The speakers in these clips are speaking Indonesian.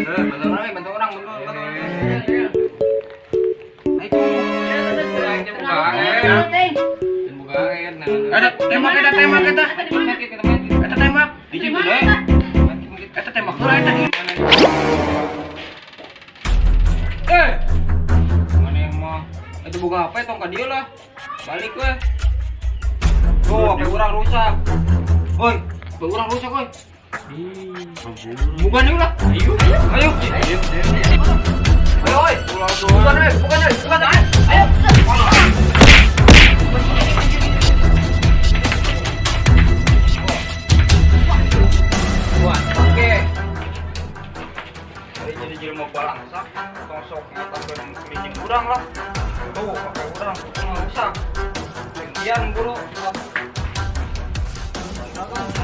bantu orang. Ada tembak kita. Kita tembak. Di situ deh. Kita tembak dulu eta. Mana yang mau? Itu buka HP tong ka dieu lah. Balik we. Tuh, HP urang rusak. Woi, HP urang rusak woi. Bukan yuk lah. Ayo. Ayo, woi. Bukan. Ayo. Oke. Jadi jelema balangsak, tosok atas kelinci urang lah. Tuh, pakai urang rusak. Sekian buru.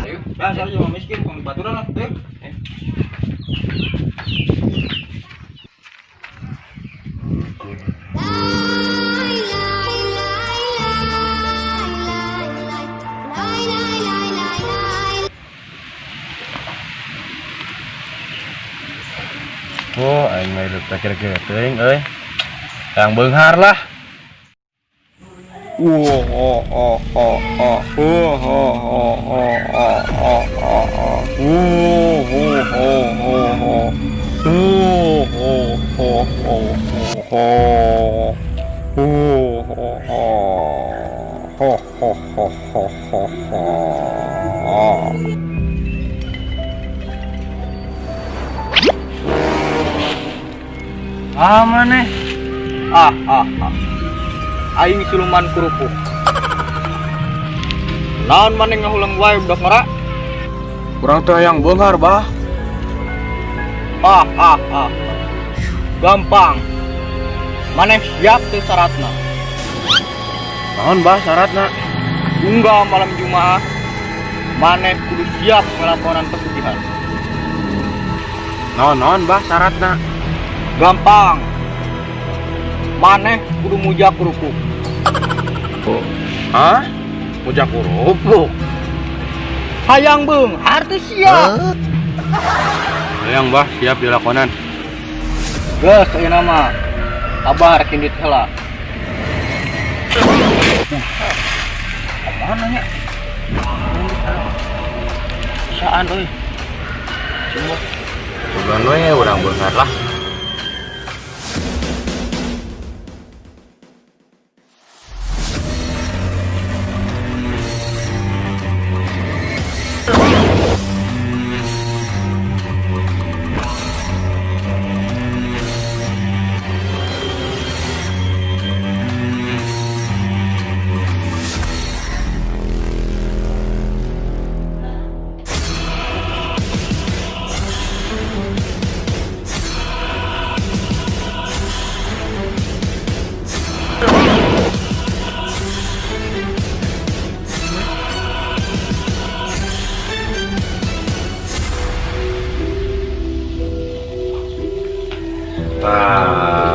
Ayo, dasar cuma miskin, kong baturan lah, tuh. Oh, anh mày được kira-kira teuing euy. Yang beunghar lah. Mana? Aing siluman kerupuk. Naon maneh ngahulang wae budak ngara? Kurang teh yang beunghar, Bah. Gampang. Maneh siap teu syaratna? Naon, Bah, syaratna? Unggal malam Jumat. Maneh kudu siap ngelaporan pesugihan. Naon, Bah, syaratna? Gampang. Maneh kudu muja kerupuk. Hah? Muja kerupuk? Hayang beunghar teh siap. Hayang, Bah, siap dilakonan. Geus ayeuna mah. Kabar kindit heula. Apaan nya? Saan euy? Semua. Bukan we urang beunghar lah.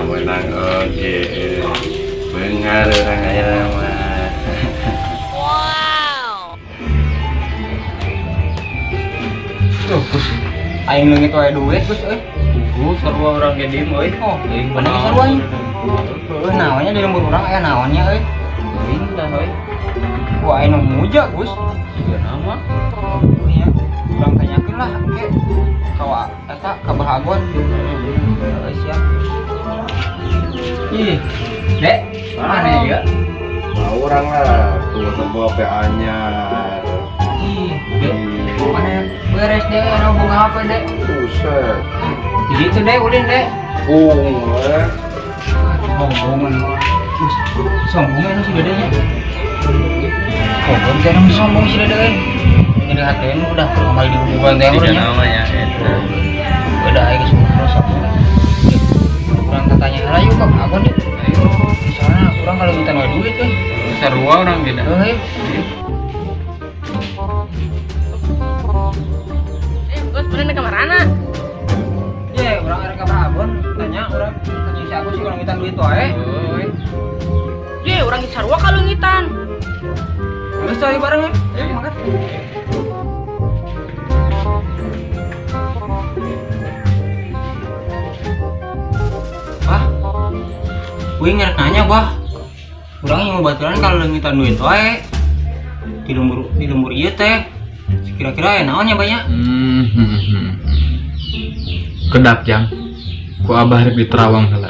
Menang oke. Beunghar urang aya mah. Wow. Tuh, Gus. Aing leungit wae duit, Gus euy. Gus sarua urang ge dieu euy. Oh, teuing bener sarua ieu. Heuh, naonnya di lembur urang aya naonnya euy. Teuing tah euy. Wah, aya nu muja, Gus. Siga nama. Oh iya. Urang tanyakeun lah engke. Kawa eta kabahagon. Heuh, siap. Ih, Dek, mana ya? Urang lah, tuh tebo PA-nya. Ih, Dek, mana beres deh, orang bunga apa Dek? Buset. Gitu Dek, ulin Dek. Sombongan, sombongan sih Dedenya. Sombong jangan sombong sih Dede. Jadi hatinya udah kembali di hubungan teh urangnya. Namanya itu. Udah aja semua rusak. Kurang katanya rayu kok, aku nih. Soalnya kurang kalau kita nggak duit kan. Sarua urang ge dah. Gus, bener ke marana? Ya, orang ada kabar abon, tanya orang si aku sih orang ngitan duit wae. Ye, orang sarua kalau ngitan. Geus coy bareng ya. Ya, mangkat. Kuing ngerek nanya bah. Urang yang baturan kalau leungitan duit wae. Di lembur ieu teh. Kira-kira naonnya banyak? Kedap jang. Ku abah rek di Terawang heula.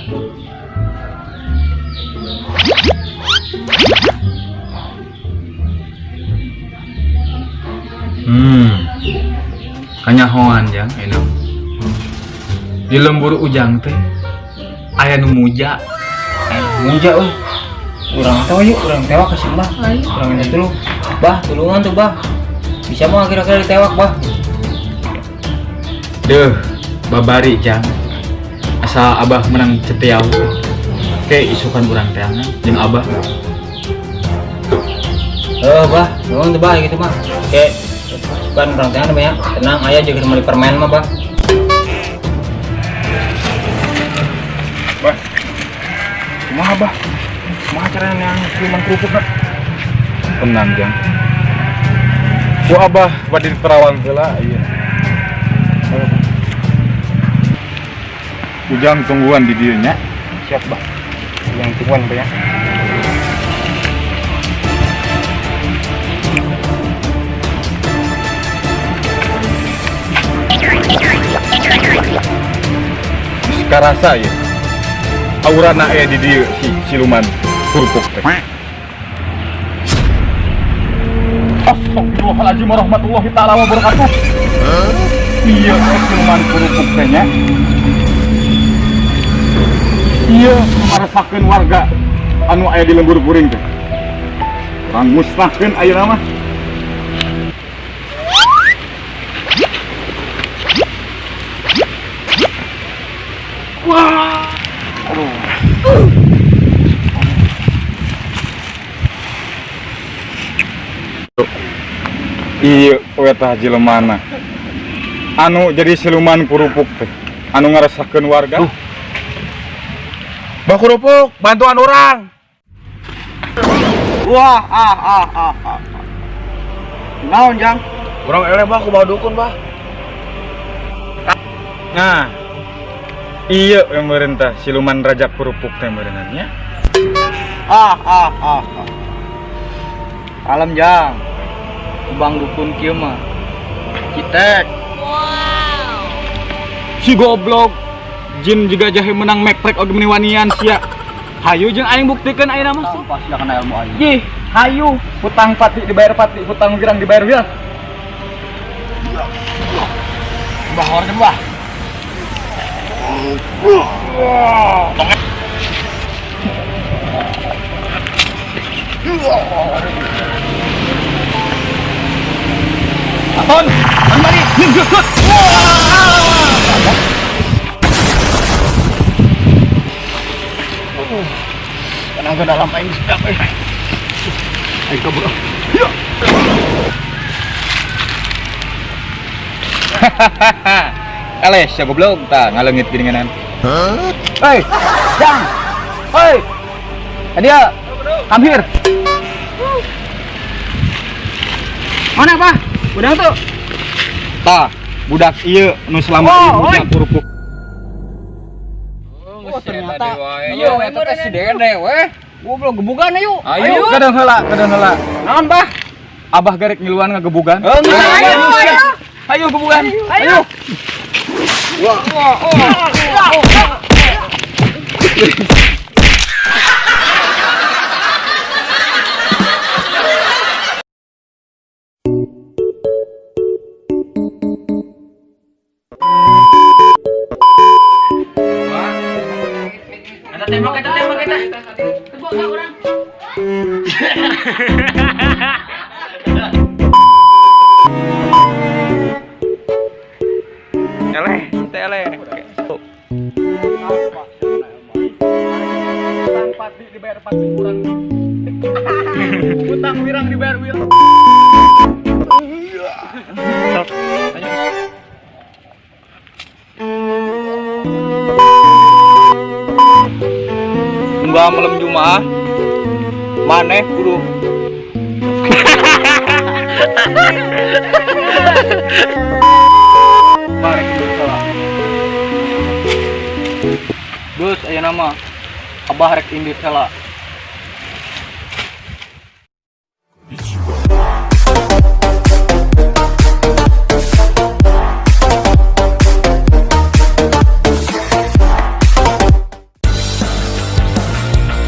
Kanyahoan jang enak. Di lembur ujang teh aya nu muja. Muja euy. Urang teh yuk, urang tewak ka Simbah. Urang teh dulu. Bah, tulungan tuh, Bah. Bisa mah kira-kira ditewak, Bah. Deuh, babari jang. Asa abah menang cetiau. Oke, isukan urang teh jeung abah. Bah, nuhun tuh, Bah, gitu mah. Oke. Bukan urang teh banyak. Tenang, aya jeung meuli permen mah, Bah. Bah. Kumaha bah? Kumaha carana yang siluman kerupuk nak? Tenang jang. Ku abah bade di Terawang heula ieu. Ujang tungguan di dieu nya. Siap bah. Ujang tungguan bah ya. Karasa ya. Aurana aya di dieu si siluman kerupuk teh. Astagfirullahaladzim warahmatullahi ta'ala wabarakatuh. Iya siluman kerupuk teh nya. Iya marasakeun warga anu aya di lembur kuring teh. Urang musnahkeun ayeuna mah. Wah. Aduh. Iya, eta jelemana anu jadi siluman kerupuk teh anu ngarasakeun warga. Bah kerupuk, bantuan orang. Wah, naon jang? Urang eleh bah kumaha dukun bah. Nah, iya yang merentah siluman raja kerupuk teh merenannya. Alam jang. Bang dukun kieu mah. Citek. Si goblok jin juga jahe menang meprek oge meuni wanian sia. Hayu jeung aing buktikeun ayeuna mah. Pasti kana ilmu aing. Ih, hayu. Hutang pati dibayar pati, hutang wirang dibayar wirang. Bah ordeun bah. Aton, mari, nyusut. Tenaga dalam aing sedap euy. Ayo kabur. Kaleh, sia goblok tah ngaleungit geuninganan. Hei, jang. Hei. Adia, come here. Mana Pak? Budang tuh. Tah, budak ieu nu selama ieu budak kerupuk. Oh, ternyata iya eta teh si Dede we. Goblok gebugan ayo. Ayo, kadang heula. Naon, Bah? Abah garek ngiluan ngagebugan. Ayo gebugan. Ayo. Tembak kita. Tebak enggak orang? Eleh. Hutang pati dibayar pati kurang. Hutang wirang dibayar wirang. Mbah malam Jumat maneh kudu Gus aya nama Abah rek indit heula.